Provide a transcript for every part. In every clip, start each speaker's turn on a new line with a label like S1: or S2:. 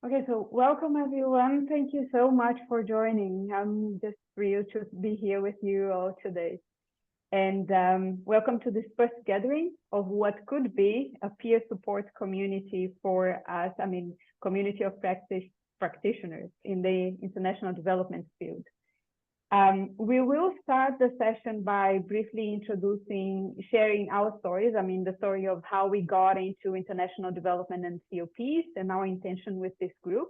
S1: Okay, so welcome everyone. Thank you so much for joining. I'm just thrilled to be here with you all today. And welcome to this first gathering of what could be a peer support community for us, community of practitioners in the international development field. We will start the session by briefly sharing our stories. The story of how we got into international development and COPs and our intention with this group.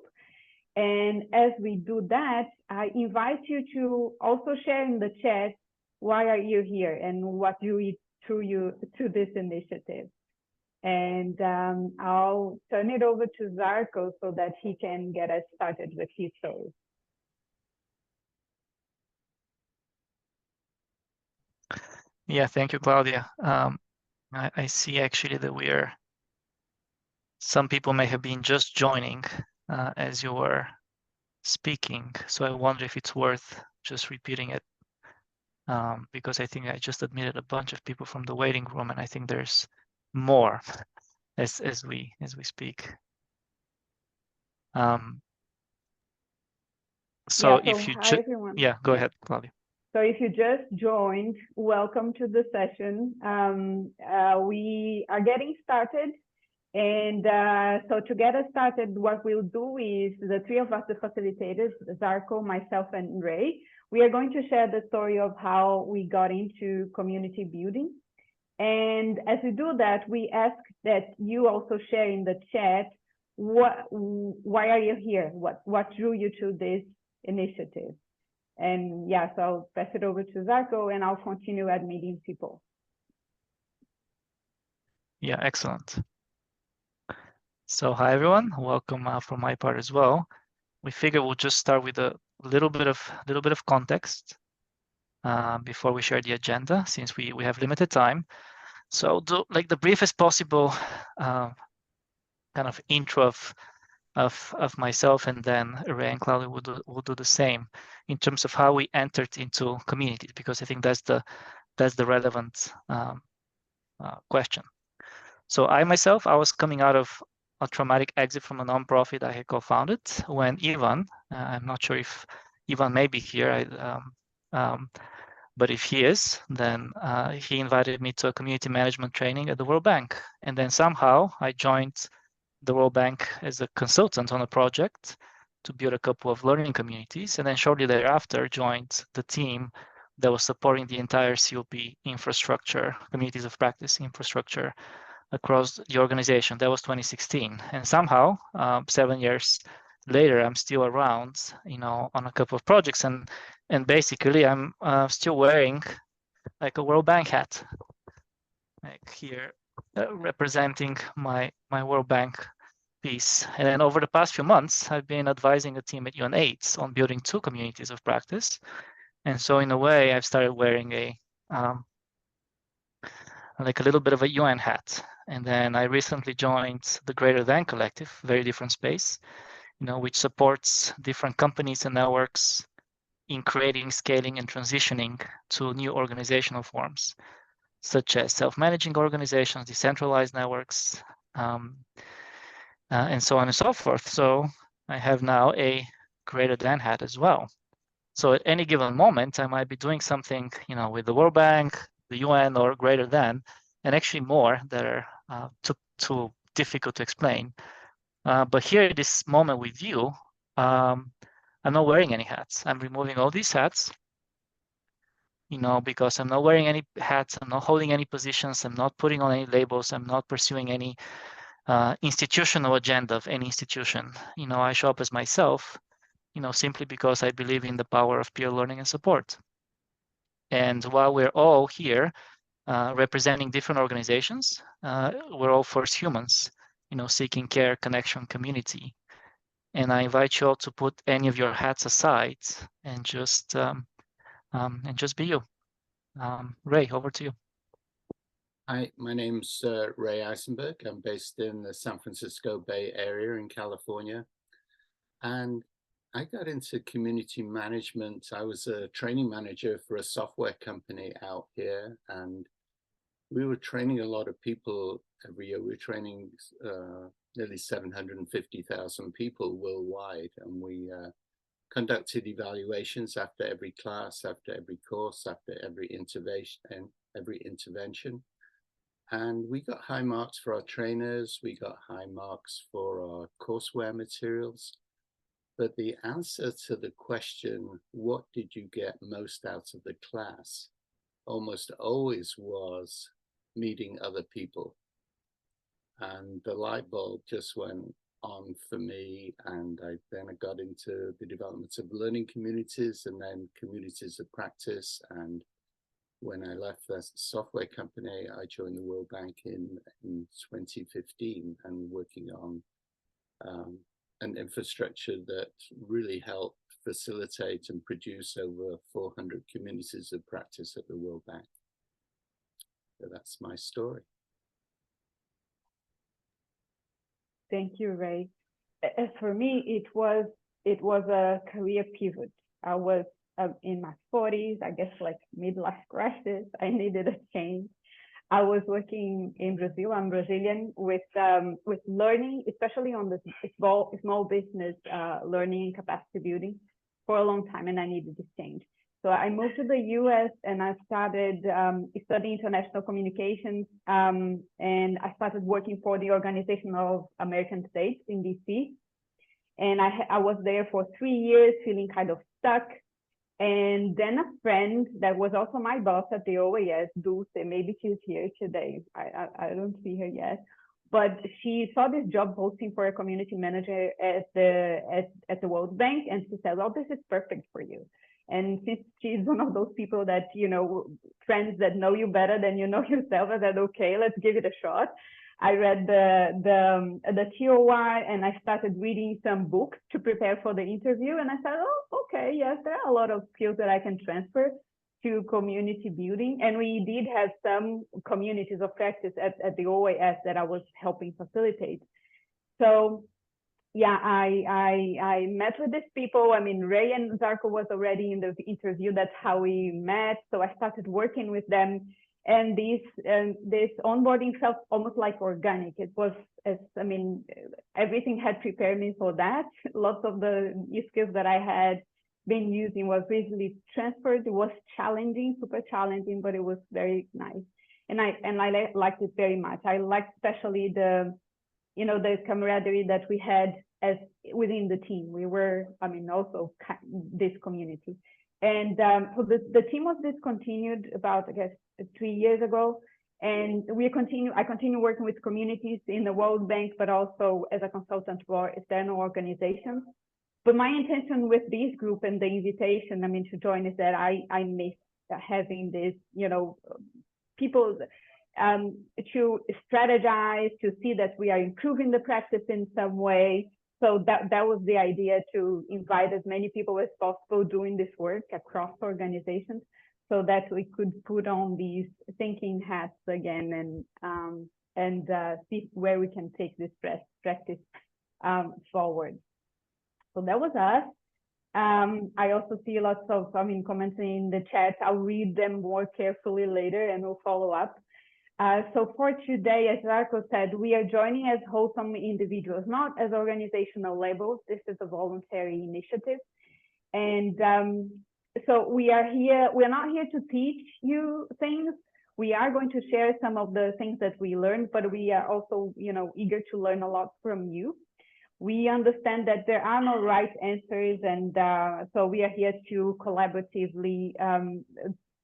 S1: And as we do that, I invite you to also share in the chat, why are you here and what drew you to this initiative? And I'll turn it over to Zarko so that he can get us started with his story.
S2: Yeah, thank you, Claudia. I see actually that some people may have been just joining as you were speaking. So I wonder if it's worth just repeating it because I think I just admitted a bunch of people from the waiting room, and I think there's more as we speak. So if you
S1: hi everyone.
S2: Yeah, go ahead, Claudia.
S1: So if you just joined, welcome to the session. We are getting started. And so to get us started, what we'll do is the three of us, the facilitators, Zarko, myself, and Ray, we are going to share the story of how we got into community building. And as we do that, we ask that you also share in the chat, why are you here? What drew you to this initiative? And yeah, so I'll pass it over to Zarko and I'll continue admitting people.
S2: Yeah, excellent. So hi everyone, welcome from my part as well. We figure we'll just start with a little bit of context before we share the agenda, since we have limited time. So do like the briefest possible kind of intro of myself, and then Ray and Claudia will do the same in terms of how we entered into communities, because I think that's the relevant question. So I was coming out of a traumatic exit from a nonprofit I had co-founded when Ivan, I'm not sure if Ivan may be here, but if he is, then he invited me to a community management training at the World Bank. And then somehow I joined the World Bank as a consultant on a project to build a couple of learning communities. And then shortly thereafter joined the team that was supporting the entire COP infrastructure, communities of practice infrastructure across the organization. That was 2016. And somehow, 7 years later, I'm still around, on a couple of projects. And basically, I'm still wearing like a World Bank hat, like here, representing my World Bank piece. And then over the past few months, I've been advising a team at UNAIDS on building 2 communities of practice. And so in a way, I've started wearing like a little bit of a UN hat. And then I recently joined the Greater Than Collective, very different space, which supports different companies and networks in creating, scaling, and transitioning to new organizational forms, such as self-managing organizations, decentralized networks, and so on and so forth. So I have now a Greater Than hat as well. So at any given moment, I might be doing something, with the World Bank, the UN, or Greater Than, and actually more that are too difficult to explain. But here at this moment with you, I'm not wearing any hats. I'm removing all these hats, because I'm not wearing any hats. I'm not holding any positions. I'm not putting on any labels. I'm not pursuing any institutional agenda of any institution. I show up as myself, simply because I believe in the power of peer learning and support. And while we're all here representing different organizations, we're all first humans, seeking care, connection, community. And I invite you all to put any of your hats aside and just be you. Ray, over to you.
S3: Hi, my name's Ray Eisenberg. I'm based in the San Francisco Bay Area in California. And I got into community management. I was a training manager for a software company out here. And we were training a lot of people every year. We were training nearly 750,000 people worldwide, and we conducted evaluations after every class, after every course, after every intervention. And we got high marks for our trainers. We got high marks for our courseware materials. But the answer to the question, what did you get most out of the class, almost always was meeting other people. And the light bulb just went on for me. And I got into the development of learning communities and then communities of practice. And when I left the software company, I joined the World Bank in 2015 and working on an infrastructure that really helped facilitate and produce over 400 communities of practice at the World Bank. So that's my story.
S1: Thank you, Ray. As for me, it was a career pivot. I was in my 40s, I guess, like midlife crisis. I needed a change. I was working in Brazil. I'm Brazilian, with learning, especially on the small business learning and capacity building for a long time, and I needed this change. So I moved to the US and I started studying international communications, and I started working for the Organization of American States in DC. And I was there for 3 years, feeling kind of stuck. And then a friend that was also my boss at the OAS, Dulce, maybe she's here today. I don't see her yet, but she saw this job posting for a community manager at the World Bank, and she said, "Oh, this is perfect for you." And since she's one of those people that, you know, friends that know you better than you know yourself, I said, okay, let's give it a shot. I read the TOI and I started reading some books to prepare for the interview. And I said, oh, okay, yes, there are a lot of skills that I can transfer to community building. And we did have some communities of practice at the OAS that I was helping facilitate. So yeah, I met with these people. I mean, Ray and Zarko was already in the interview. That's how we met. So I started working with them. And this onboarding felt almost like organic. It was, I mean, everything had prepared me for that. Lots of the skills that I had been using was easily transferred. It was challenging, super challenging, but it was very nice. And I liked it very much. I liked especially the camaraderie that we had as within the team. We were, I mean, also this community. And so the team was discontinued about, I guess, 3 years ago. And I continue working with communities in the World Bank, but also as a consultant for external organizations. But my intention with this group and the invitation, I mean, to join is that I miss having this, people to strategize, to see that we are improving the practice in some way. So that was the idea, to invite as many people as possible doing this work across organizations, so that we could put on these thinking hats again and see where we can take this practice forward. So that was us. I also see lots of comments in the chat. I'll read them more carefully later and we'll follow up. So for today, as Zarko said, we are joining as wholesome individuals, not as organizational labels. This is a voluntary initiative. And so we are here, we're not here to teach you things. We are going to share some of the things that we learned, but we are also, eager to learn a lot from you. We understand that there are no right answers, and so we are here to collaboratively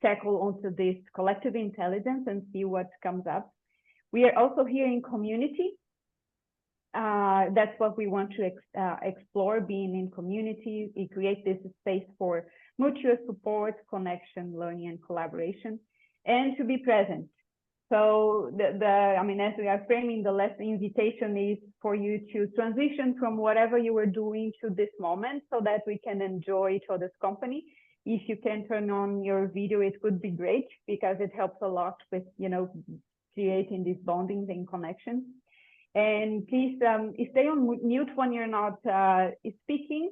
S1: tackle onto this collective intelligence and see what comes up. We are also here in community. That's what we want to explore, being in community. We create this space for mutual support, connection, learning, and collaboration, and to be present. So as we are framing the last invitation is for you to transition from whatever you were doing to this moment, so that we can enjoy each other's company. If you can turn on your video, it would be great, because it helps a lot with, creating these bondings and connections. And please stay on mute when you're not speaking.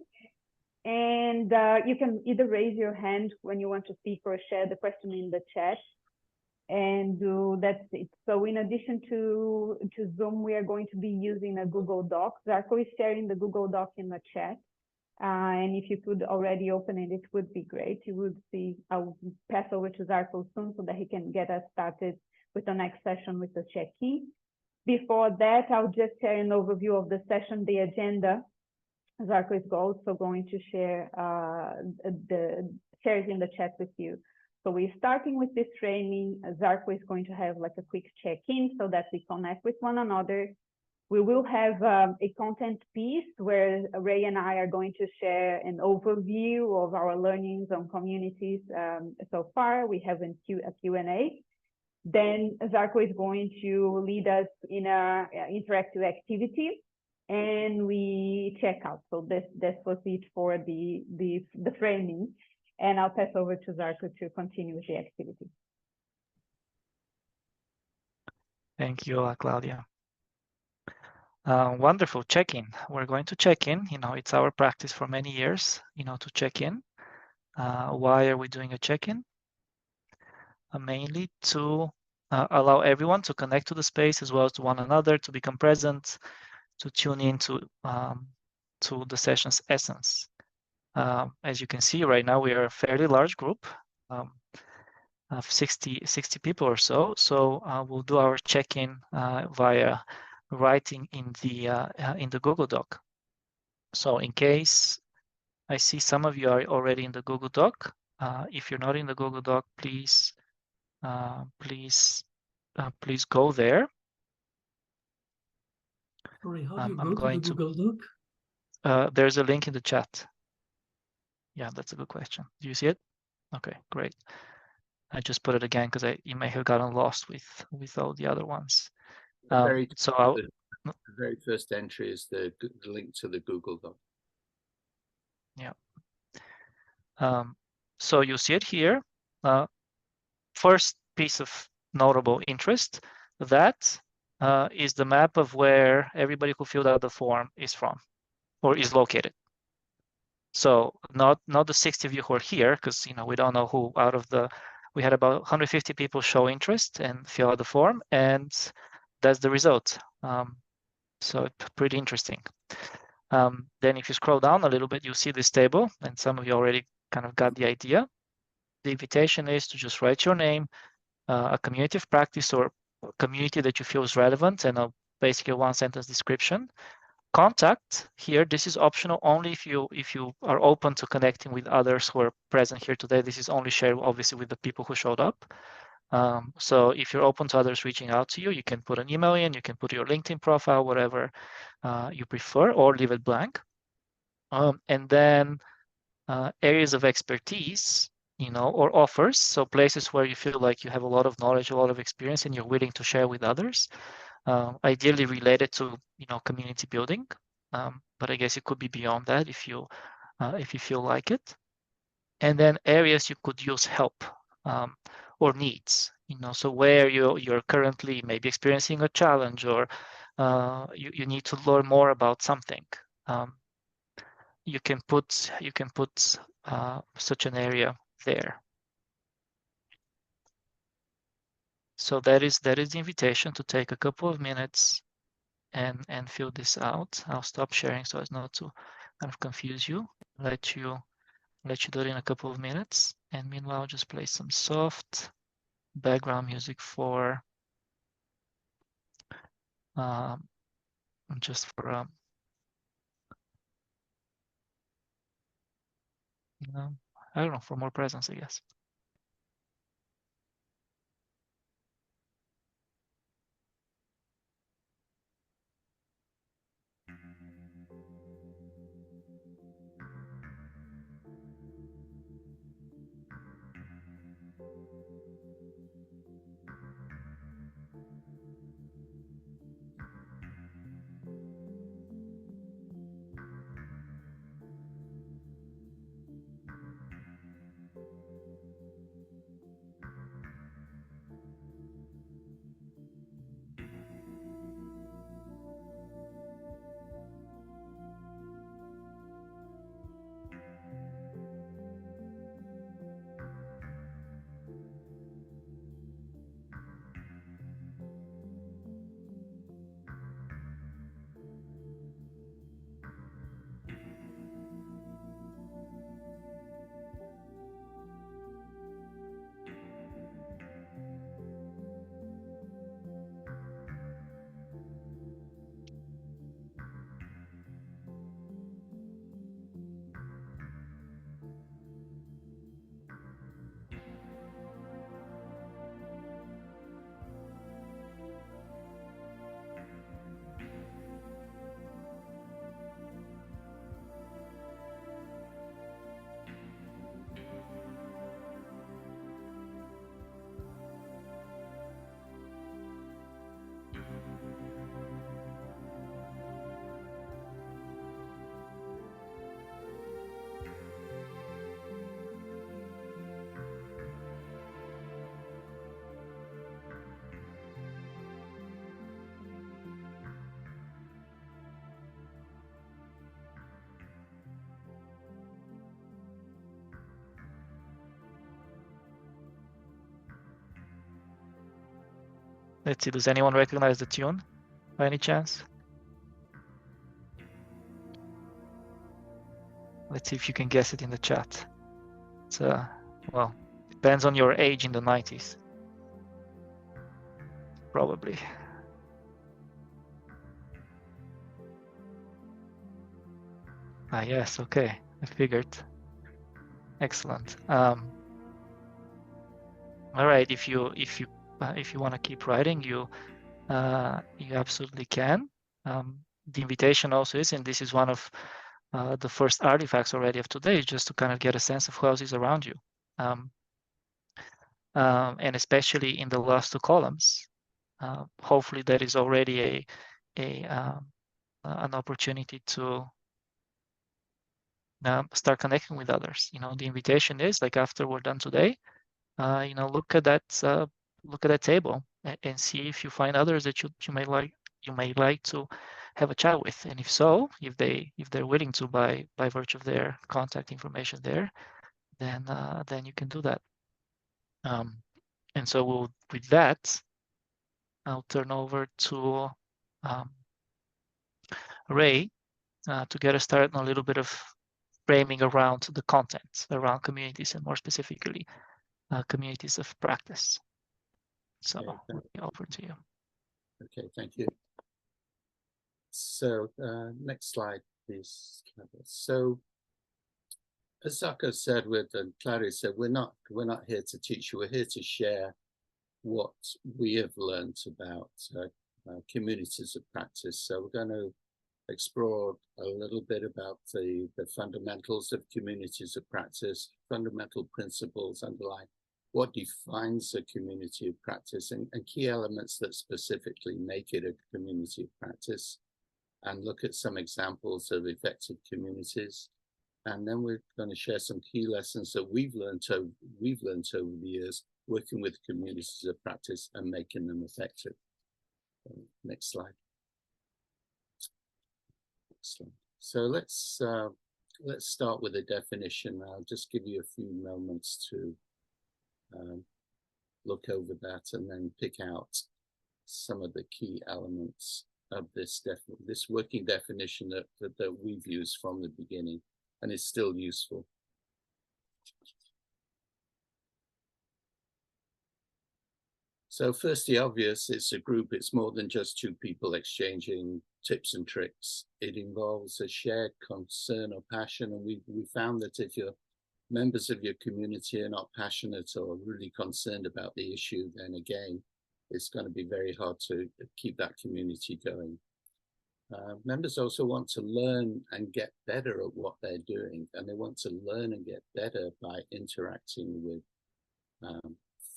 S1: And you can either raise your hand when you want to speak or share the question in the chat. And that's it. So in addition to Zoom, we are going to be using a Google Doc. Zarko is sharing the Google Doc in the chat. And if you could already open it, it would be great. You would see, I'll pass over to Zarko soon so that he can get us started with the next session with the check-in. Before that, I'll just share an overview of the session, the agenda. Zarko is also going to share shares in the chat with you. So we're starting with this training. Zarko is going to have like a quick check-in so that we connect with one another. We will have a content piece where Ray and I are going to share an overview of our learnings on communities so far. We have a Q&A. Then Zarko is going to lead us in an interactive activity, and we check out. So this was it for the training. And I'll pass over to Zarko to continue with the activity.
S2: Thank you, Claudia. Wonderful check-in. We're going to check in. It's our practice for many years, to check in. Why are we doing a check-in? Mainly to allow everyone to connect to the space as well as to one another, to become present, to tune into to the session's essence. As you can see right now, we are a fairly large group of 60 people or so. So we'll do our check-in via writing in the Google Doc. So in case I see some of you are already in the Google Doc, if you're not in the Google Doc, please go there.
S4: Sorry, how do you go to the Google Doc?
S2: There's a link in the chat. Yeah, that's a good question. Do you see it? Okay, great. I just put it again because you may have gotten lost with all the other ones.
S3: The very first entry is the link to the Google Doc.
S2: Yeah. So you see it here. First piece of notable interest, that is the map of where everybody who filled out the form is from or is located. So not the 60 of you who are here, because we don't know who out of we had about 150 people show interest and fill out the form, and that's the result. So pretty interesting. Then if you scroll down a little bit, you'll see this table, and some of you already kind of got the idea. The invitation is to just write your name, a community of practice or community that you feel is relevant, and basically a one-sentence description. Contact here, this is optional only if you are open to connecting with others who are present here today. This is only shared obviously with the people who showed up. So if you're open to others reaching out to you, you can put an email in, you can put your LinkedIn profile, whatever you prefer, or leave it blank. And then areas of expertise, or offers. So places where you feel like you have a lot of knowledge, a lot of experience, and you're willing to share with others. Ideally related to community building, but I guess it could be beyond that if you feel like it. And then areas you could use help or needs. So where you're currently maybe experiencing a challenge, or you need to learn more about something. You can put such an area there. So that is the invitation to take a couple of minutes and fill this out. I'll stop sharing so as not to kind of confuse you. Let you do it in a couple of minutes. And meanwhile, I'll just play some soft background music for just for I don't know, for more presence, I guess. Let's see, does anyone recognize the tune by any chance? Let's see if you can guess it in the chat. It's well, depends on your age in the 90s. Probably. Ah, yes, okay, I figured. Excellent. All right, if you want to keep writing, you absolutely can. The invitation also is, and this is one of the first artifacts already of today, just to kind of get a sense of who else is around you. And especially in the last two columns, hopefully there is already an opportunity to start connecting with others. You know, the invitation is like, after we're done today, you know, look at that table and see if you find others that you may like to have a chat with, and if so, if they're willing to by virtue of their contact information there, then you can do that. And so with that, I'll turn over to Ray to get us started on a little bit of framing around the content around communities, and more specifically, communities of practice. So over to you.
S3: Okay, thank you. So next slide, please. So as Sako said, and Claudia said, we're not here to teach you. We're here to share what we have learned about communities of practice. So we're going to explore a little bit about the fundamentals of communities of practice, fundamental principles underlying what defines a community of practice, and key elements that specifically make it a community of practice, and look at some examples of effective communities. And then we're going to share some key lessons that we've learned over the years working with communities of practice and making them effective. Next slide. Excellent. So let's start with a definition. I'll just give you a few moments to look over that and then pick out some of the key elements of this working definition that we've used from the beginning and is still useful. So first, the obvious, it's a group. It's more than just two people exchanging tips and tricks. It involves a shared concern or passion. And we found that if your members of your community are not passionate or really concerned about the issue, then again, it's going to be very hard to keep that community going. Members also want to learn and get better at what they're doing, and they want to learn and get better by interacting with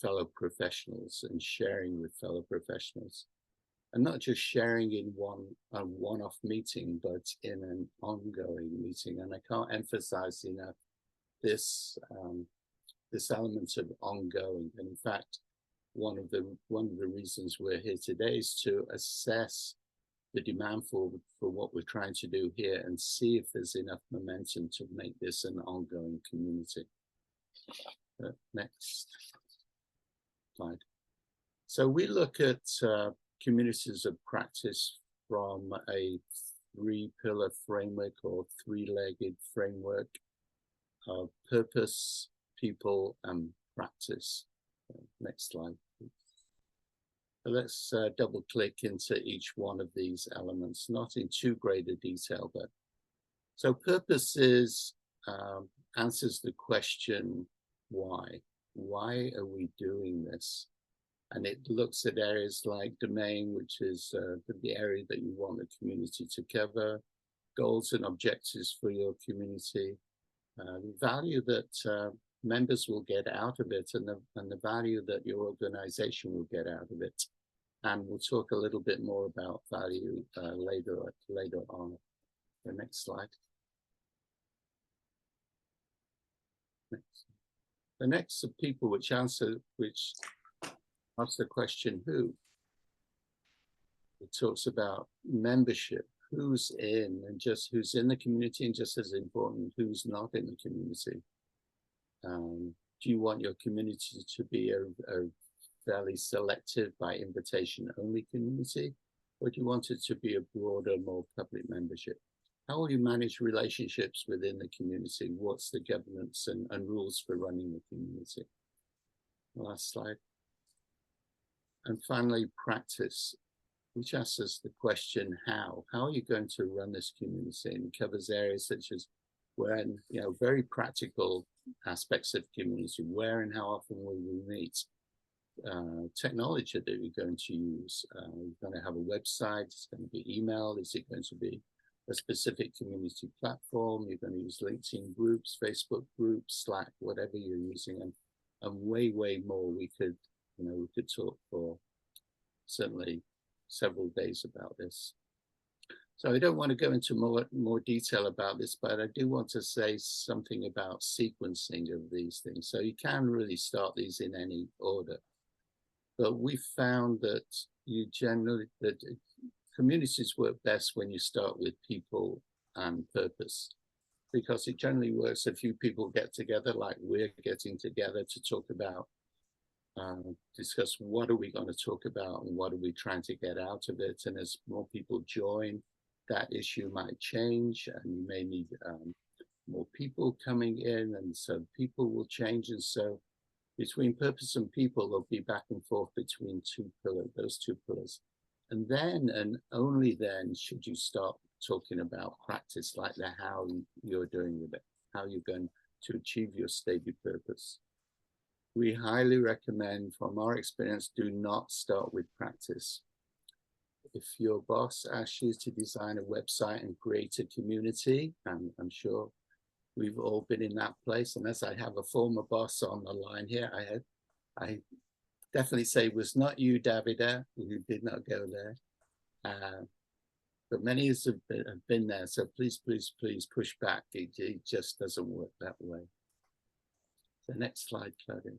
S3: fellow professionals and sharing with fellow professionals, and not just sharing in a one-off meeting, but in an ongoing meeting. And I can't emphasize enough this element of ongoing. And in fact, one of the reasons we're here today is to assess the demand for what we're trying to do here and see if there's enough momentum to make this an ongoing community. Next slide. So we look at communities of practice from a three-pillar framework or three-legged framework of purpose, people, and practice. Next slide, please. So let's double click into each one of these elements, not in too great a detail, but so purpose is answers the question, why? Why are we doing this? And it looks at areas like domain, which is the area that you want the community to cover, goals and objectives for your community, the value that members will get out of it, and the value that your organization will get out of it. And we'll talk a little bit more about value later on. The next slide. Next. The next are people, which ask the question, who? It talks about membership, who's in, and just who's in the community, and just as important, who's not in the community. Do you want your community to be a fairly selective by invitation only community, or do you want it to be a broader, more public membership? How will you manage relationships within the community? What's the governance and rules for running the community? Last slide. And finally, practice, which asks us the question, how? How are you going to run this community? And it covers areas such as when, very practical aspects of community, where and how often will we meet? Technology that you're going to use. You're going to have a website, it's going to be email, is it going to be a specific community platform? You're going to use LinkedIn groups, Facebook groups, Slack, whatever you're using, and way, way more. We could talk for certainly several days about this. So I don't want to go into more detail about this, but I do want to say something about sequencing of these things. So you can really start these in any order. But we found that that communities work best when you start with people and purpose, because it generally works a few people get together, like we're getting together to talk about, discuss what are we going to talk about and what are we trying to get out of it. And as more people join, that issue might change, and you may need more people coming in, and so people will change. And so between purpose and people, there'll be back and forth between those two pillars. And then, and only then, should you start talking about practice, like the how you're doing with it, how you're going to achieve your stated purpose. We highly recommend, from our experience, do not start with practice. If your boss asks you to design a website and create a community, and I'm sure we've all been in that place, and as I have a former boss on the line here, I definitely say it was not you, Davida, who did not go there. But many have been there, so please, please, please push back. It just doesn't work that way. The next slide, Claudia.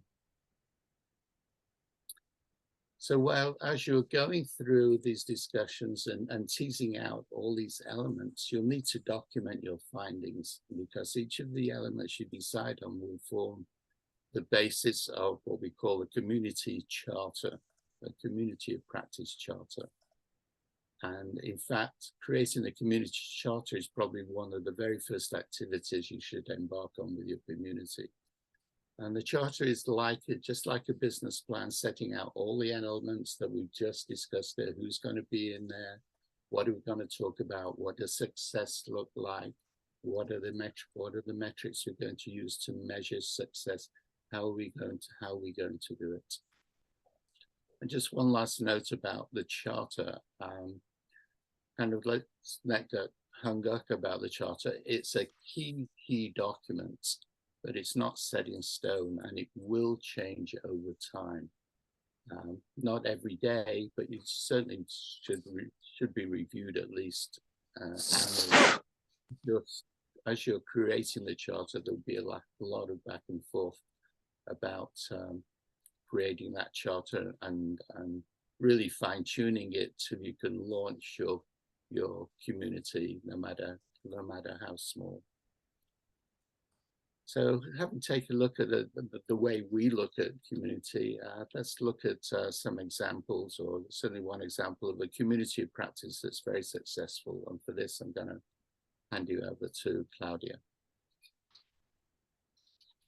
S3: So as you're going through these discussions and teasing out all these elements, you'll need to document your findings, because each of the elements you decide on will form the basis of what we call a community charter, a community of practice charter. And in fact, creating a community charter is probably one of the very first activities you should embark on with your community. And the charter is just like a business plan, setting out all the elements that we've just discussed there. Who's going to be in there? What are we going to talk about? What does success look like? What are the metrics we're going to use to measure success? How are we going to do it? And just one last note about the charter. Kind of like Nick got hung up about the charter. It's a key document, but it's not set in stone, and it will change over time. Not every day, but it certainly should be reviewed at least annually. As you're creating the charter, there'll be a lot of back and forth about creating that charter and really fine-tuning it till you can launch your community, no matter how small. So having taken a look at the way we look at community, let's look at some examples, or certainly one example of a community of practice that's very successful. And for this, I'm going to hand you over to Claudia.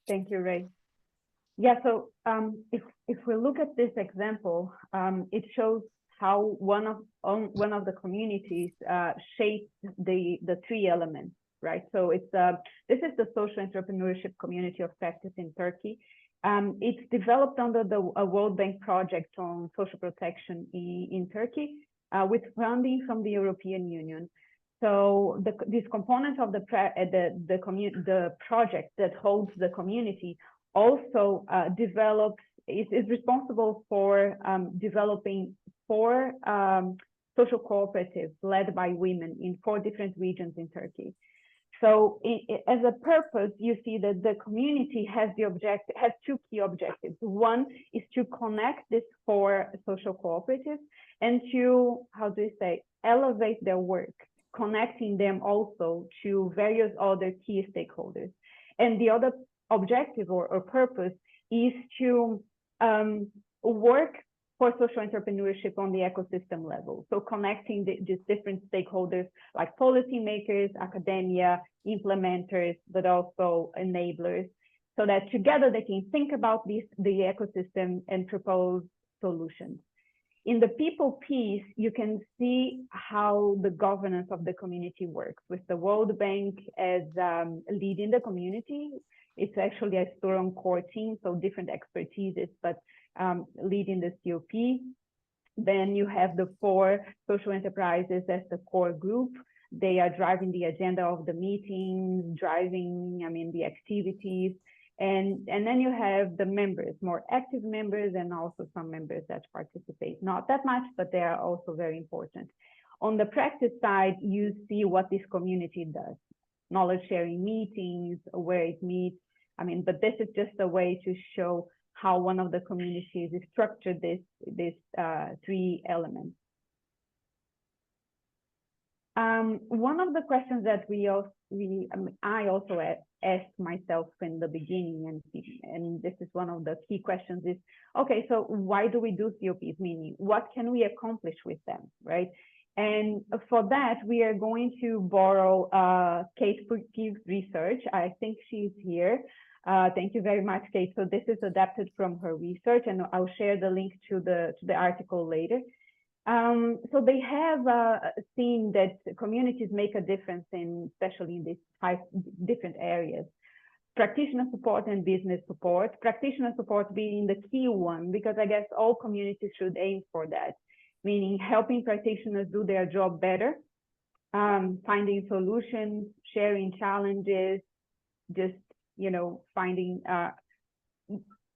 S1: Thank you, Ray. Yeah, so if we look at this example, it shows how one of the communities shaped the three elements, right? So it's this is the social entrepreneurship community of practice in Turkey. It's developed under the World Bank project on social protection in Turkey with funding from the European Union. So this component of the project that holds the community also is responsible for developing 4 social cooperatives led by women in 4 different regions in Turkey. So as a purpose, you see that the community has 2 key objectives. One is to connect these 4 social cooperatives and to, elevate their work, connecting them also to various other key stakeholders. And the other objective or purpose is to work for social entrepreneurship on the ecosystem level. So connecting these different stakeholders like policymakers, academia, implementers, but also enablers, so that together they can think about the ecosystem and propose solutions. In the people piece, you can see how the governance of the community works, with the World Bank as leading the community. It's actually a strong core team, so different expertises, but leading the COP. Then you have the 4 social enterprises as the core group. They are driving the agenda of the meetings, driving, the activities. And then you have the members, more active members, and also some members that participate. Not that much, but they are also very important. On the practice side, you see what this community does. Knowledge sharing meetings, where it meets. But this is just a way to show how one of the communities is structured these 3 elements. One of the questions that I also asked myself in the beginning, and this is one of the key questions, is, okay, so why do we do COPs? Meaning, what can we accomplish with them, right? And for that, we are going to borrow Kate Purki's research. I think she's here. Thank you very much, Kate. So this is adapted from her research, and I'll share the link to the article later. So they have seen that communities make a difference especially in these 5 different areas: practitioner support and business support. Practitioner support being the key one, because I guess all communities should aim for that, meaning helping practitioners do their job better, finding solutions, sharing challenges, just, finding,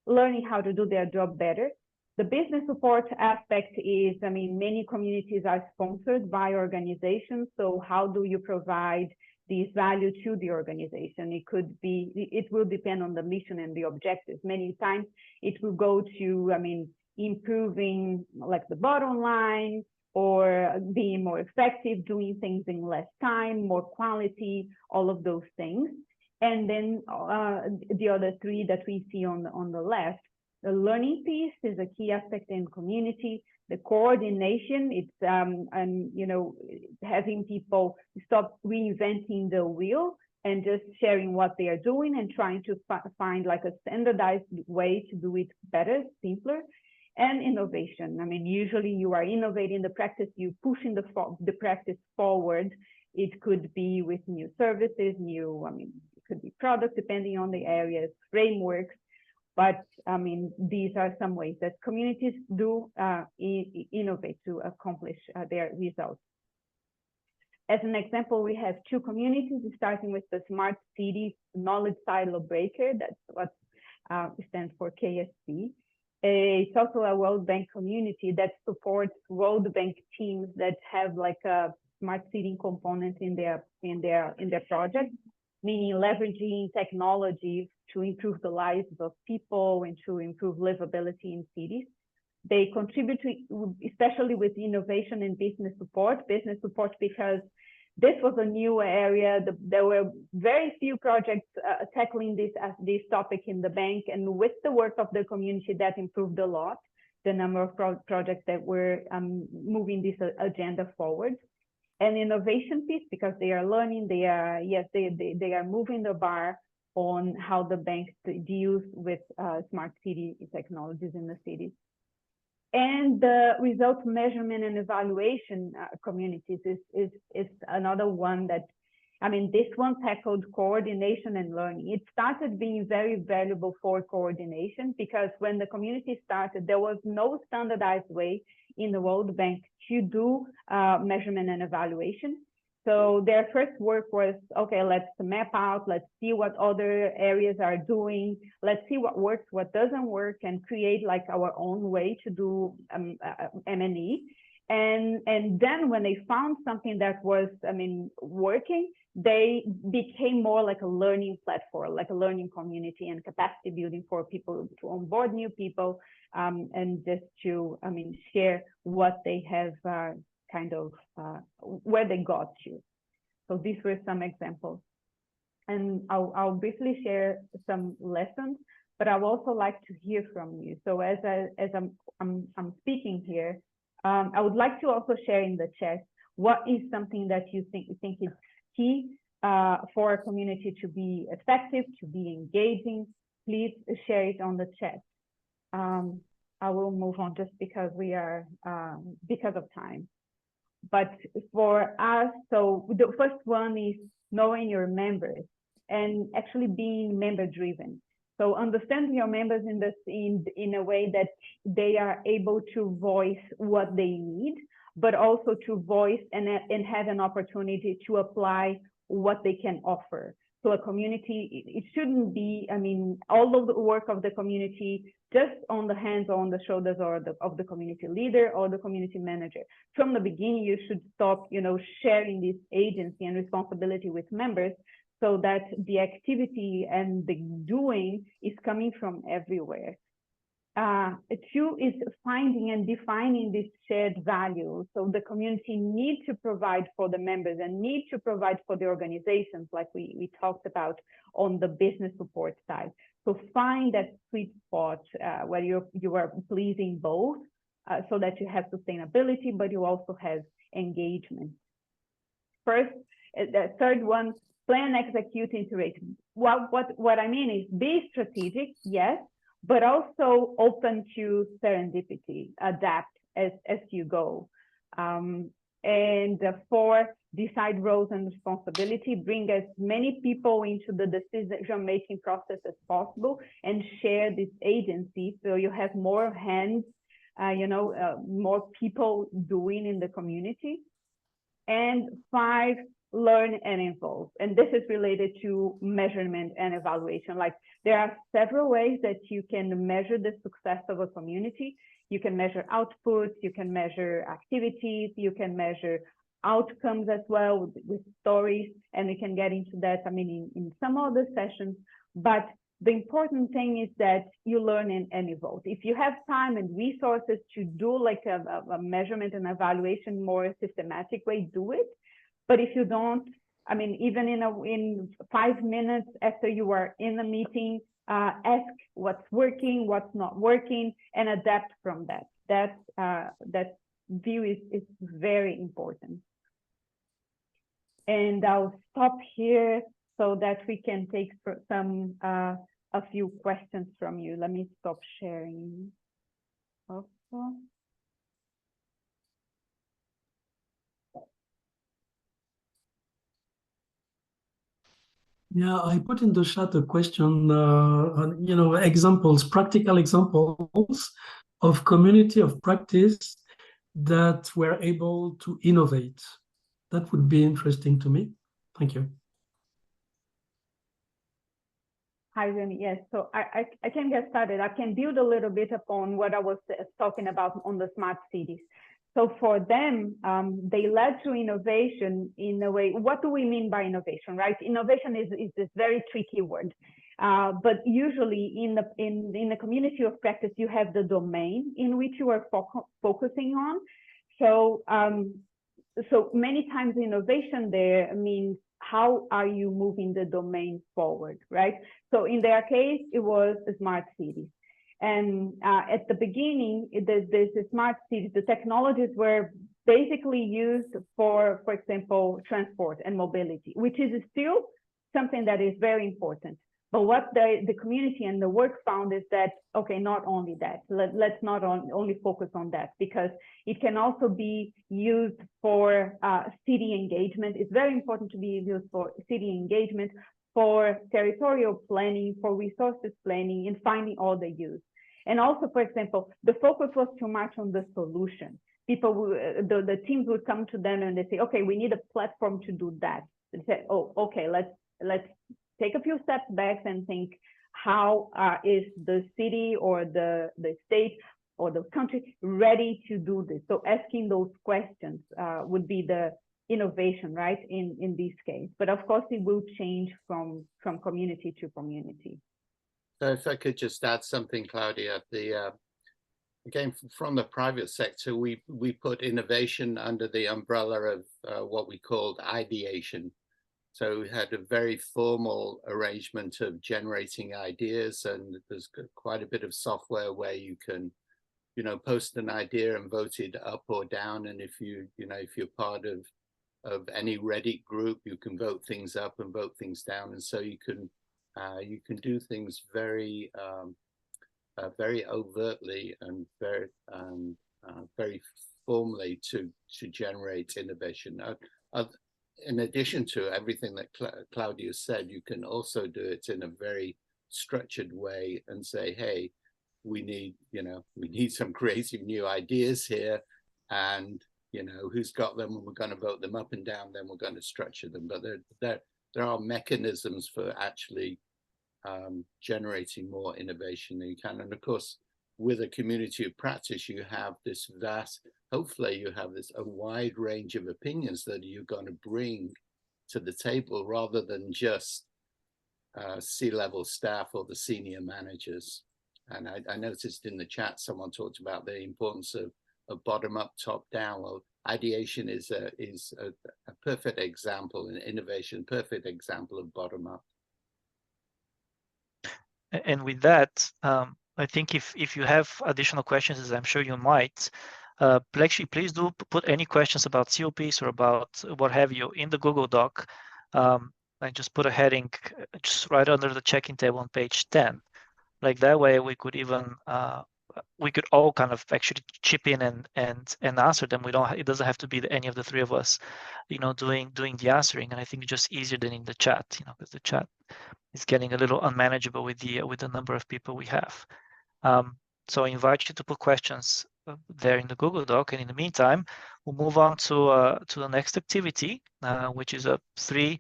S1: learning how to do their job better. The business support aspect is, many communities are sponsored by organizations. So how do you provide this value to the organization? It will depend on the mission and the objectives. Many times it will go to, improving like the bottom line, or being more effective, doing things in less time, more quality, all of those things. And then the other 3 that we see on the left. The learning piece is a key aspect in community. The coordination, it's having people stop reinventing the wheel and just sharing what they are doing and trying to find like a standardized way to do it better, simpler. And innovation. Usually you are innovating the practice, you pushing the practice forward. It could be with new services, it could be products, depending on the areas, frameworks. But these are some ways that communities do innovate to accomplish their results. As an example, we have 2 communities, starting with the Smart City Knowledge Silo Breaker. That's what stands for KSC. It's also a World Bank community that supports World Bank teams that have like a smart city component in their project, meaning leveraging technology to improve the lives of people and to improve livability in cities. They contribute to, especially with innovation and business support because this was a new area. There were very few projects tackling this topic in the bank, and with the work of the community, that improved a lot, the number of projects that were moving this agenda forward. And innovation piece, because they are learning, they are moving the bar on how the bank deals with smart city technologies in the cities. And the result measurement and evaluation communities is another one that, this one tackled coordination and learning. It started being very valuable for coordination because when the community started, there was no standardized way in the World Bank to do measurement and evaluation. So their first work was, okay, let's map out, let's see what other areas are doing, let's see what works, what doesn't work, and create like our own way to do M&E. And then when they found something that was, working, they became more like a learning platform, like a learning community and capacity building for people to onboard new people and just to, share what they have where they got to. So these were some examples. And I'll briefly share some lessons but I would also like to hear from you. So as I'm speaking here, I would like to also share in the chat what is something that you think is key for a community to be effective, to be engaging. Please share it on the chat. I will move on just because we are because of time. But for us, so the first one is knowing your members and actually being member driven. So understanding your members in a way that they are able to voice what they need, but also to voice and have an opportunity to apply what they can offer. So a community, it shouldn't be, I mean, all of the work of the community just on the hands or on the shoulders of the community leader or the community manager. From the beginning, you should stop, sharing this agency and responsibility with members so that the activity and the doing is coming from everywhere. Two is finding and defining this shared value. So the community needs to provide for the members and need to provide for the organizations, like we talked about on the business support side. So find that sweet spot where you are pleasing both, so that you have sustainability, but you also have engagement. First, the third one, plan, execute, iterate. What I mean is be strategic, yes, but also open to serendipity, adapt as you go. And four, decide roles and responsibility, bring as many people into the decision-making process as possible and share this agency so you have more hands, more people doing in the community. And five, learn and evolve. And this is related to measurement and evaluation. Like there are several ways that you can measure the success of a community. You can measure outputs, you can measure activities, you can measure outcomes as well with stories, and we can get into that, I mean, in some other sessions. But the important thing is that you learn and evolve. If you have time and resources to do like a measurement and evaluation more systematic way, do it. But if you don't, I mean, even in 5 minutes after you are in the meeting, ask what's working, what's not working, and adapt from that. That view is very important. And I'll stop here so that we can take some a few questions from you. Let me stop sharing also.
S4: Yeah, I put in the chat a question on, examples, practical examples of community of practice that were able to innovate. That would be interesting to me. Thank you.
S1: Hi, Remy. Yes, so I can get started. I can build a little bit upon what I was talking about on the smart cities. So for them, they led to innovation in a way. What do we mean by innovation, right? Innovation is this very tricky word. But usually in the community of practice, you have the domain in which you are focusing on. So so many times innovation there means how are you moving the domain forward, right? So in their case, it was smart cities. And at the beginning, the smart cities, the technologies were basically used for example, transport and mobility, which is still something that is very important. But what the community and the work found is that, okay, not only that, let's not only focus on that, because it can also be used for city engagement. It's very important to be used for city engagement, for territorial planning, for resources planning, and finding all the use. And also, for example, the focus was too much on the solution. People, the teams would come to them and they say, okay, we need a platform to do that. They say, oh, okay, let's take a few steps back and think, how is the city or the state or the country ready to do this? So asking those questions would be the innovation, right, in this case. But of course, it will change from community to community.
S3: So if I could just add something, Claudia, again, from the private sector, we put innovation under the umbrella of what we called ideation. So we had a very formal arrangement of generating ideas, and there's quite a bit of software where you can, you know, post an idea and vote it up or down. And if you know, if you're part of any Reddit group, you can vote things up and vote things down. And so you can do things very, very overtly and very formally to generate innovation. In addition to everything that Claudia said, you can also do it in a very structured way and say, hey, we need some creative new ideas here, and you know, who's got them, and we're going to vote them up and down, then we're going to structure them. But there are mechanisms for actually generating more innovation than you can. And of course, with a community of practice, you have this hopefully you have a wide range of opinions that you're going to bring to the table, rather than just C-level staff or the senior managers. And I noticed in the chat, someone talked about the importance of bottom-up, top-down. Well, ideation is a perfect example, and innovation, perfect example of bottom-up.
S2: And with that, I think if you have additional questions, as I'm sure you might, please do put any questions about COPs or about what have you in the Google Doc. I just put a heading just right under the check-in table on page 10. Like that way, we could even we could all kind of actually chip in and answer them. It doesn't have to be any of the three of us, you know, doing the answering. And I think it's just easier than in the chat, you know, because the chat is getting a little unmanageable with the number of people we have. So I invite you to put questions there in the Google Doc, and in the meantime, we'll move on to the next activity, which is a three-part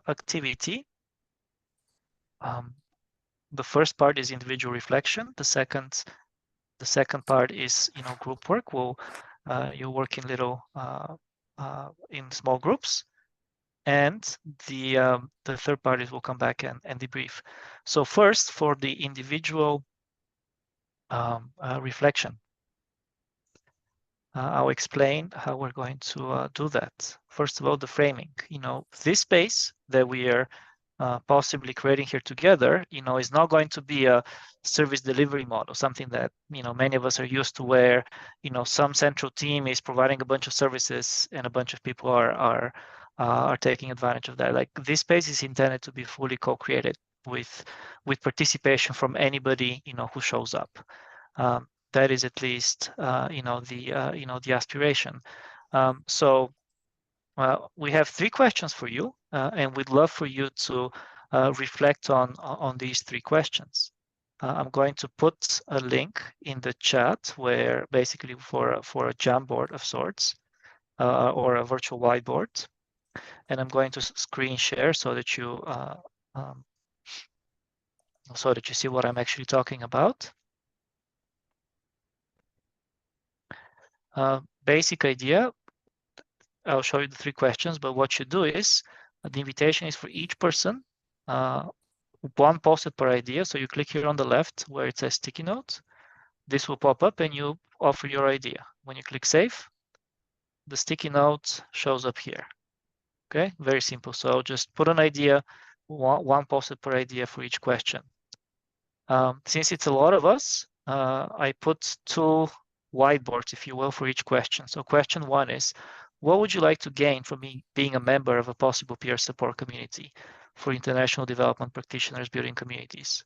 S2: activity. The first part is individual reflection. The second part is, you know, group work. You work in in small groups. And the third part is we'll come back and debrief. So first, for the individual reflection, I'll explain how we're going to do that. First of all, the framing. You know, this space that we are possibly creating here together, you know, is not going to be a service delivery model, something that, you know, many of us are used to, where, you know, some central team is providing a bunch of services and a bunch of people are taking advantage of that. Like, this space is intended to be fully co-created with participation from anybody, you know, who shows up. That is at least you know, the aspiration. So we have 3 questions for you, and we'd love for you to reflect on these 3 questions. I'm going to put a link in the chat where basically for a Jamboard of sorts, or a virtual whiteboard, and I'm going to screen share so that you see what I'm actually talking about. Basic idea, I'll show you the 3 questions, but what you do is, the invitation is for each person, 1 posted per idea. So you click here on the left where it says sticky note. This will pop up and you offer your idea. When you click save, the sticky note shows up here. Okay, very simple. So just put an idea, 1 posted per idea for each question. Since it's a lot of us, I put 2 whiteboards, if you will, for each question. So question 1 is, what would you like to gain from being a member of a possible peer support community for international development practitioners building communities?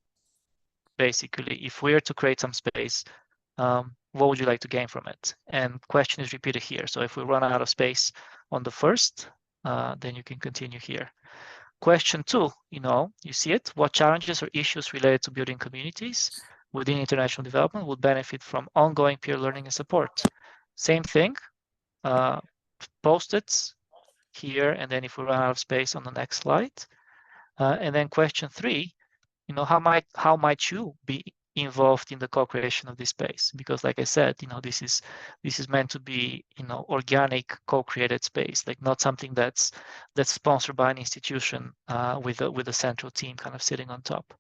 S2: Basically, if we are to create some space, what would you like to gain from it? And question is repeated here. So if we run out of space on the first, then you can continue here. Question 2, you know, you see it. What challenges or issues related to building communities within international development would benefit from ongoing peer learning and support? Same thing. Post-its here, and then if we run out of space, on the next slide. And then question 3, you know, how might you be involved in the co-creation of this space? Because, like I said, you know, this is meant to be, you know, organic co-created space, like not something that's sponsored by an institution with a central team kind of sitting on top.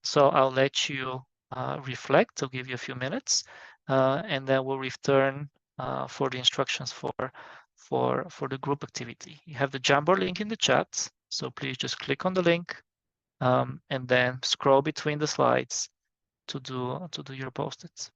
S2: So I'll let you reflect. I'll give you a few minutes, and then we'll return for the instructions for for the group activity. You have the Jamboard link in the chat, so please just click on the link and then scroll between the slides to do your post-its.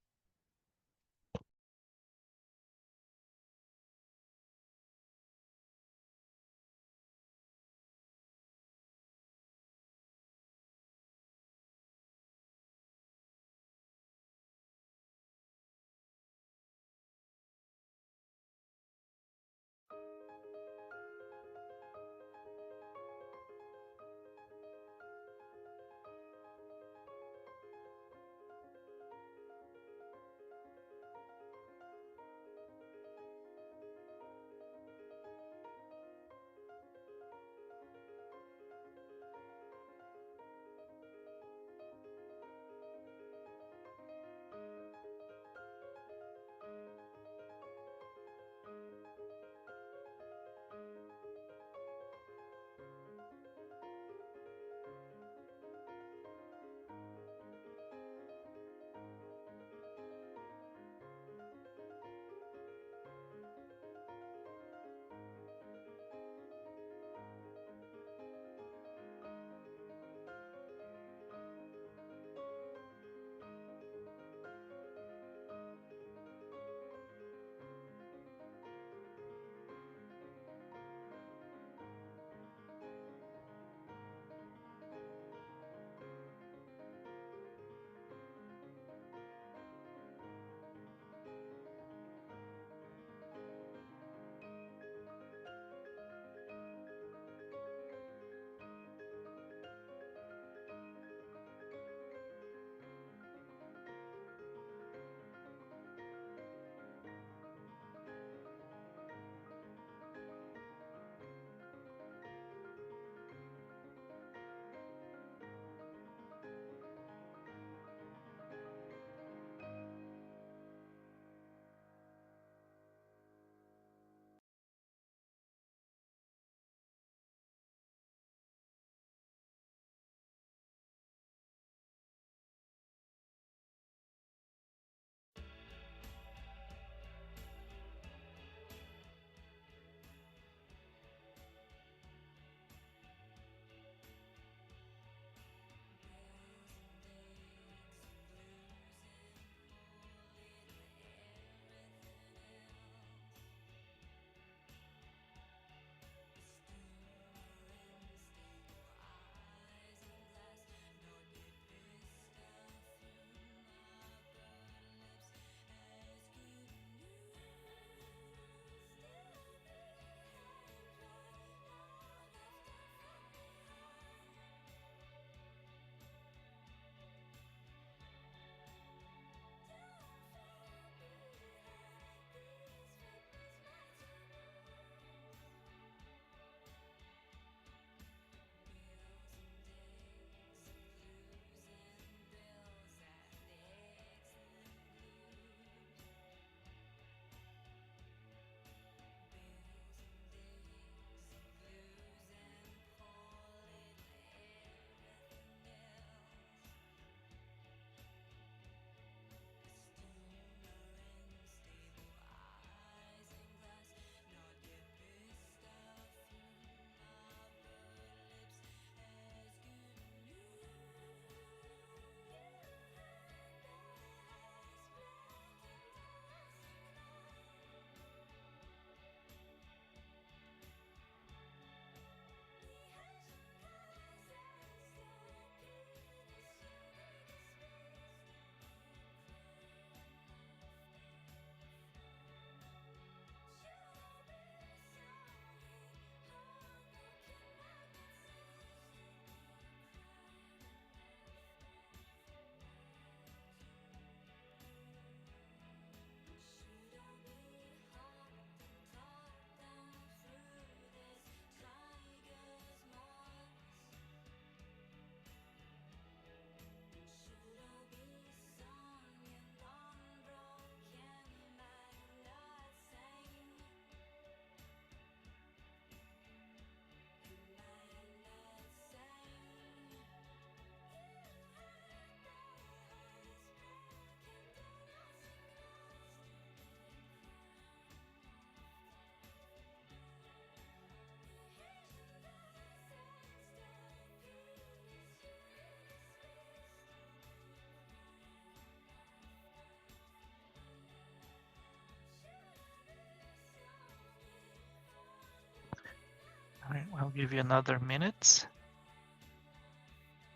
S2: I'll give you another minute.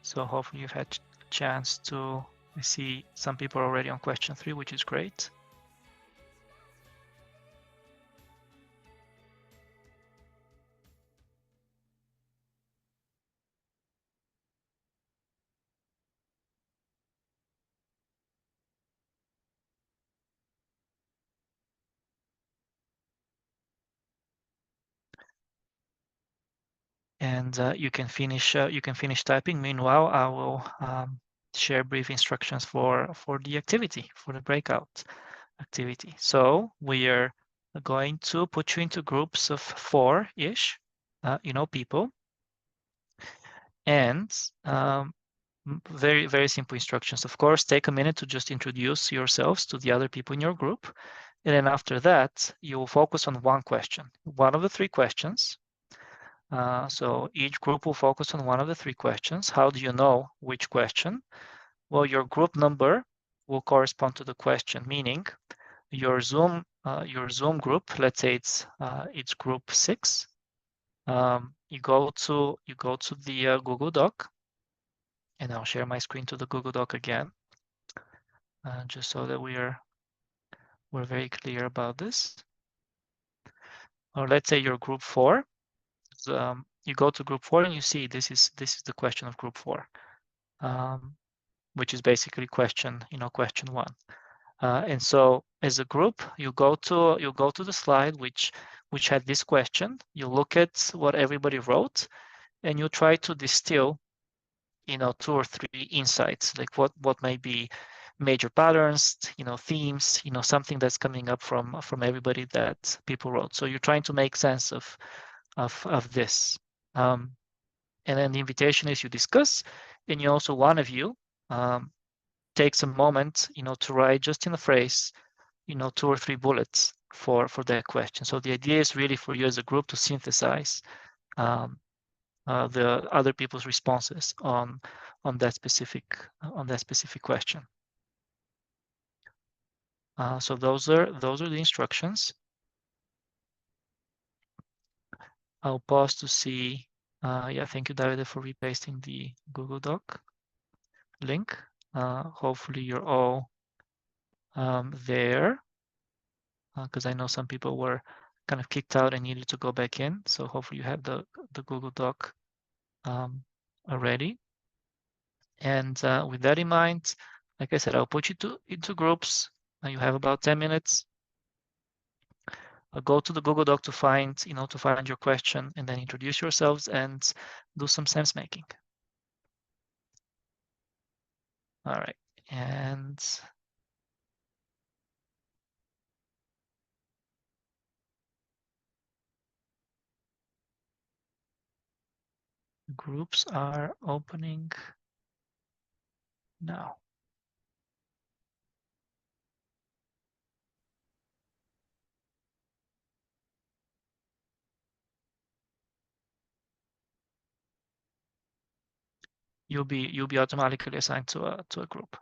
S2: So hopefully you've had a chance to, I see some people are already on question 3, which is great. And you can finish typing. Meanwhile, I will share brief instructions for the activity, for the breakout activity. So we are going to put you into groups of 4-ish, people, and very, very simple instructions. Of course, take a minute to just introduce yourselves to the other people in your group. And then after that, you will focus on one question, one of the 3 questions. So each group will focus on one of the 3 questions. How do you know which question? Well, your group number will correspond to the question, meaning your Zoom group, let's say it's group 6. You go to the Google Doc, and I'll share my screen to the Google Doc again, just so that we're very clear about this. Or let's say you're group 4. You go to group 4 and you see this is the question of group 4, which is basically question 1. And so as a group, you go to the slide which had this question. You look at what everybody wrote, and you try to distill 2 or 3 insights, like what may be major patterns, themes, something that's coming up from everybody that people wrote. So you're trying to make sense of this. And then the invitation is you discuss, and you also, one of you takes a moment, to write just in a phrase, 2 or 3 bullets for that question. So the idea is really for you as a group to synthesize the other people's responses on that specific question. So those are the instructions. I'll pause to see. Yeah, thank you, David, for repasting the Google Doc link. Hopefully you're all there, because I know some people were kind of kicked out and needed to go back in. So hopefully you have the Google Doc already. And with that in mind, like I said, I'll put you into groups. You have about 10 minutes. Go to the Google Doc to find your question, and then introduce yourselves and do some sense making. All right, and groups are opening now. You'll be automatically assigned to a group.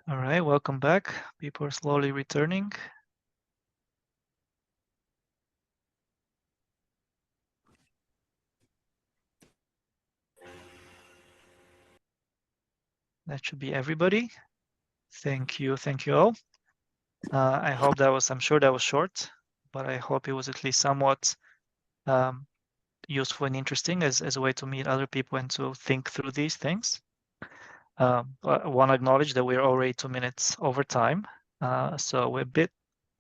S2: All right, welcome back. People are slowly returning. That should be everybody. Thank you all. I hope I'm sure that was short, but I hope it was at least somewhat useful and interesting as a way to meet other people and to think through these things. I want to acknowledge that we're already 2 minutes over time. So we're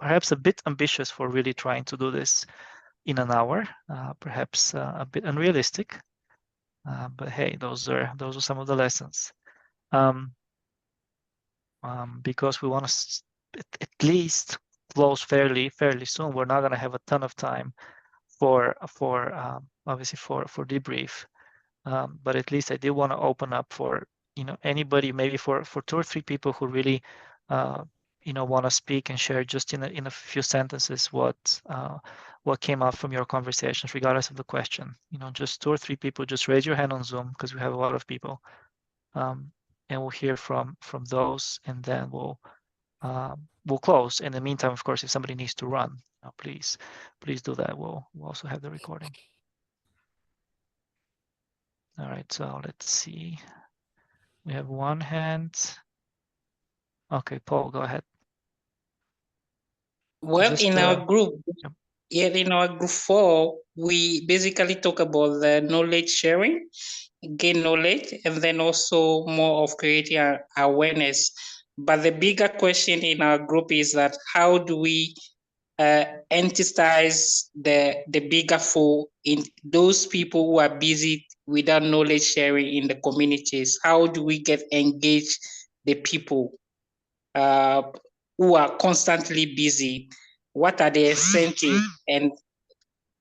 S2: perhaps a bit ambitious for really trying to do this in an hour, perhaps a bit unrealistic. But hey, those are some of the lessons. Because we want to at least close fairly soon. We're not going to have a ton of time for obviously for debrief. But at least I did want to open up for, anybody, maybe for 2 or 3 people who really, want to speak and share just in a few sentences what came out from your conversations, regardless of the question. Just 2 or 3 people, just raise your hand on Zoom because we have a lot of people, and we'll hear from those, and then we'll close. In the meantime, of course, if somebody needs to run, please do that. We'll also have the recording. All right, so let's see. We have one hand. Okay, Paul, go ahead.
S5: Well,
S2: Just,
S5: in our group,
S2: yep.
S5: yeah, in our group 4, we basically talk about the knowledge sharing, gain knowledge, and then also more of creating awareness. But the bigger question in our group is that how do we emphasize the bigger 4 in those people who are busy without knowledge sharing in the communities? How do we get engaged the people who are constantly busy? What are the incentives? And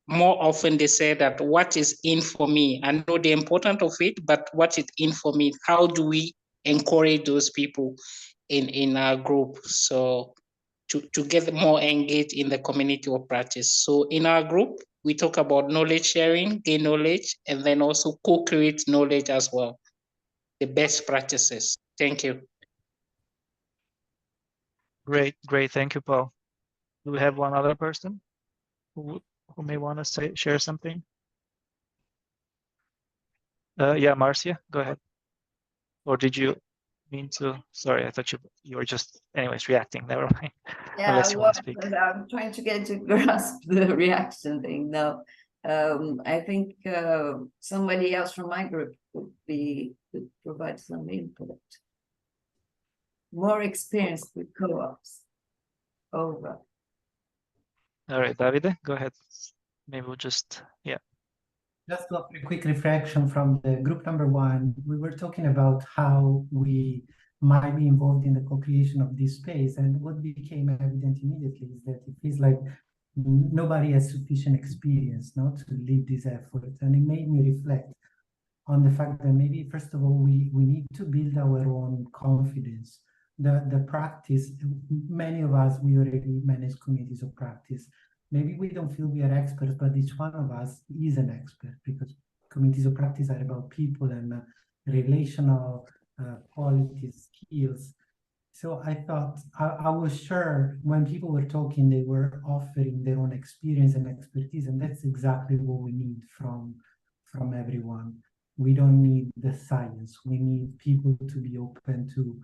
S5: more often they say that what is in for me? I know the importance of it, but what is in for me? How do we encourage those people in our group so to get more engaged in the community of practice? So in our group, we talk about knowledge sharing, gain knowledge, and then also co-create knowledge as well, the best practices. Thank you.
S2: Great. Thank you, Paul. Do we have one other person who may want to share something? Yeah, Marcia, go ahead. Or did you mean to? Sorry, I thought you were just, anyways, reacting. Never mind.
S6: Yeah,
S2: Unless you want to speak.
S6: I'm trying to get to grasp the reaction thing now. I think somebody else from my group could provide some input. More experience with co-ops. Over.
S2: All right, Davide, go ahead. Maybe we'll just, yeah.
S7: Just a quick reflection from the group number 1. We were talking about how we might be involved in the co-creation of this space, and what became evident immediately is that it feels like nobody has sufficient experience not to lead this effort. And it made me reflect on the fact that maybe, first of all, we need to build our own confidence. The practice, many of us, we already manage communities of practice. Maybe we don't feel we are experts, but each one of us is an expert, because communities of practice are about people and relational qualities, skills. So I thought, I was sure when people were talking, they were offering their own experience and expertise, and that's exactly what we need from everyone. We don't need the science. We need people to be open to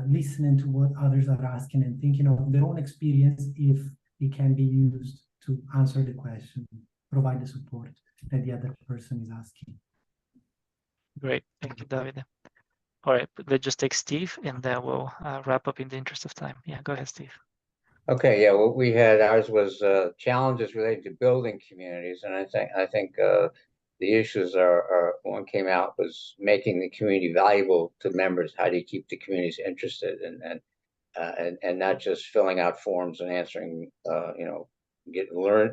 S7: listening to what others are asking and thinking of their own experience if it can be used to answer the question, provide the support that the other person is asking.
S2: Great, thank you, Davide. All right, let's just take Steve, and then we'll wrap up in the interest of time. Yeah, go ahead, Steve.
S8: Okay, yeah, what we had, ours was challenges related to building communities, and I think the issues are one came out was making the community valuable to members. How do you keep the communities interested, and not just filling out forms and answering,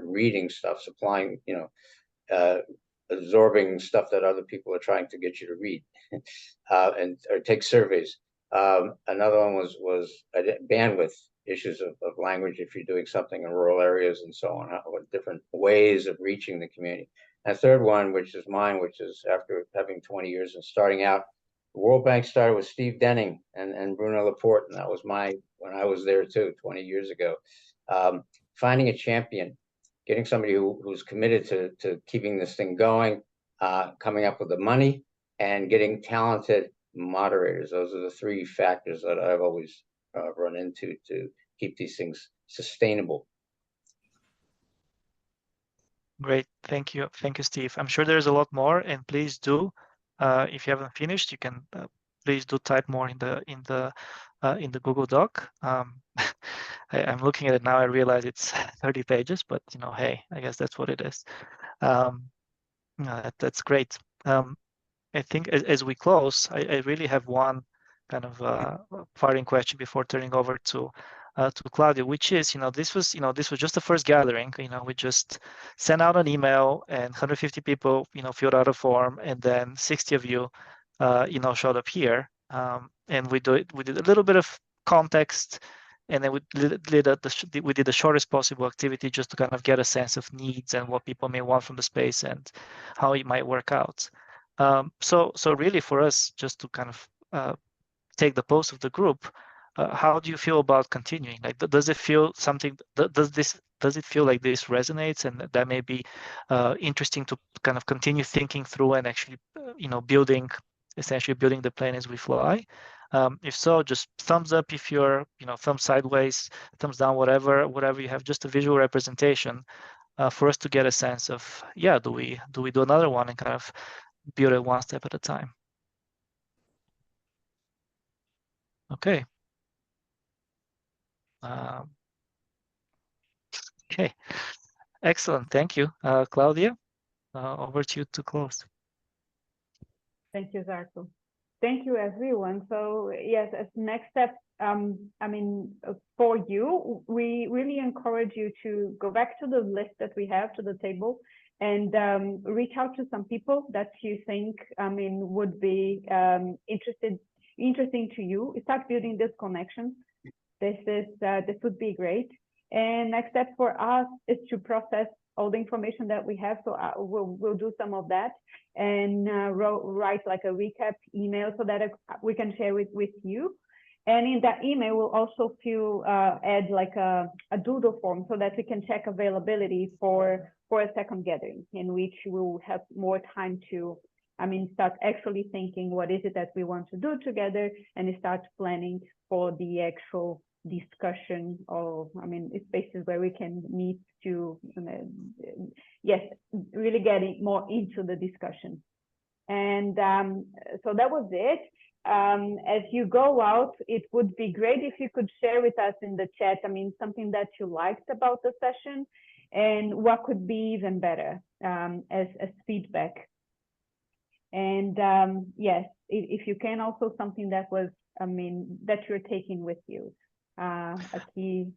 S8: reading stuff, supplying, absorbing stuff that other people are trying to get you to read, or take surveys. Another one was bandwidth issues of language if you're doing something in rural areas and so on, different ways of reaching the community. And a third one, which is mine, which is after having 20 years and starting out, the World Bank started with Steve Denning and Bruno Laporte, and that was when I was there too, 20 years ago. Finding a champion, getting somebody who's committed to keeping this thing going, coming up with the money, and getting talented moderators. Those are the 3 factors that I've always run into to keep these things sustainable.
S2: Great, thank you, Steve. I'm sure there's a lot more, and please do, if you haven't finished, you can please do type more in the Google Doc. I'm looking at it now. I realize it's 30 pages, but hey, I guess that's what it is. That's great. I think as we close, I really have one kind of parting question before turning over to to Claudia, which is, this was just the first gathering. We just sent out an email, and 150 people, filled out a form, and then 60 of you, showed up here. And we did a little bit of context, and then we did the shortest possible activity just to kind of get a sense of needs and what people may want from the space and how it might work out. So really for us, just to kind of take the pulse of the group, how do you feel about continuing? Like, does it feel something? Does it feel like this resonates, and that may be interesting to kind of continue thinking through and actually, essentially building the plane as we fly? If so, just thumbs up if you're, thumbs sideways, thumbs down, whatever you have, just a visual representation for us to get a sense of, yeah, do we do another one and kind of build it one step at a time? Okay. Okay, excellent. Thank you, Claudia. Over to you to close.
S1: Thank you, Zarko. Thank you, everyone. So yes, as next step, for you, we really encourage you to go back to the list that we have, to the table, and reach out to some people that you think, would be interesting to you. Start building this connection. This would be great. And next step for us is to process all the information that we have. So we'll do some of that and write like a recap email so that we can share it with you. And in that email, we'll also add like a doodle form so that we can check availability for a second gathering, in which we'll have more time to start actually thinking what is it that we want to do together, and start planning for the actual discussion of, spaces where we can meet to, really getting more into the discussion. And so that was it. As you go out, it would be great if you could share with us in the chat, something that you liked about the session and what could be even better as feedback. And yes, if you can, also something that was, that you're taking with you, a key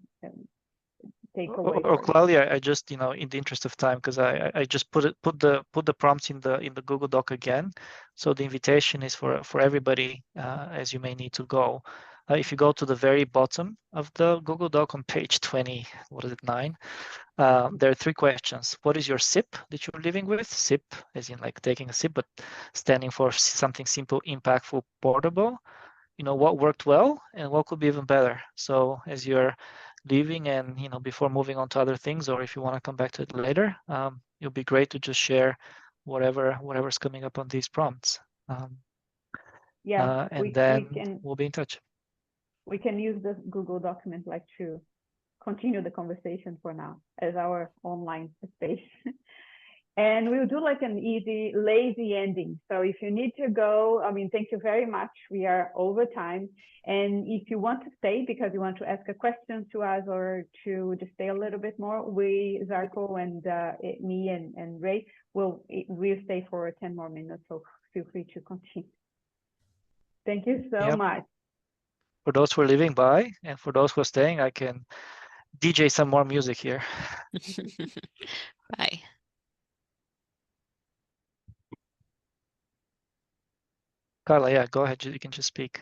S1: takeaway.
S2: Or Claudia, I just, in the interest of time, because I just put the prompts in the Google Doc again. So the invitation is for everybody, as you may need to go. If you go to the very bottom of the Google Doc on page 20, what is it, 9? There are 3 questions. What is your SIP that you're living with? SIP, as in like taking a sip, but standing for something simple, impactful, portable. What worked well and what could be even better. So as you're leaving and, before moving on to other things, or if you want to come back to it later, it'll be great to just share whatever's coming up on these prompts. We'll be in touch.
S1: We can use the Google document to continue the conversation for now as our online space. And we'll do like an easy, lazy ending. So if you need to go, thank you very much. We are over time. And if you want to stay because you want to ask a question to us or to just stay a little bit more, Zarko and me and Ray, we'll stay for 10 more minutes. So feel free to continue. Thank you so much.
S2: For those who are leaving, bye. And for those who are staying, I can DJ some more music here.
S9: Bye.
S2: Carla, yeah, go ahead. You can just speak.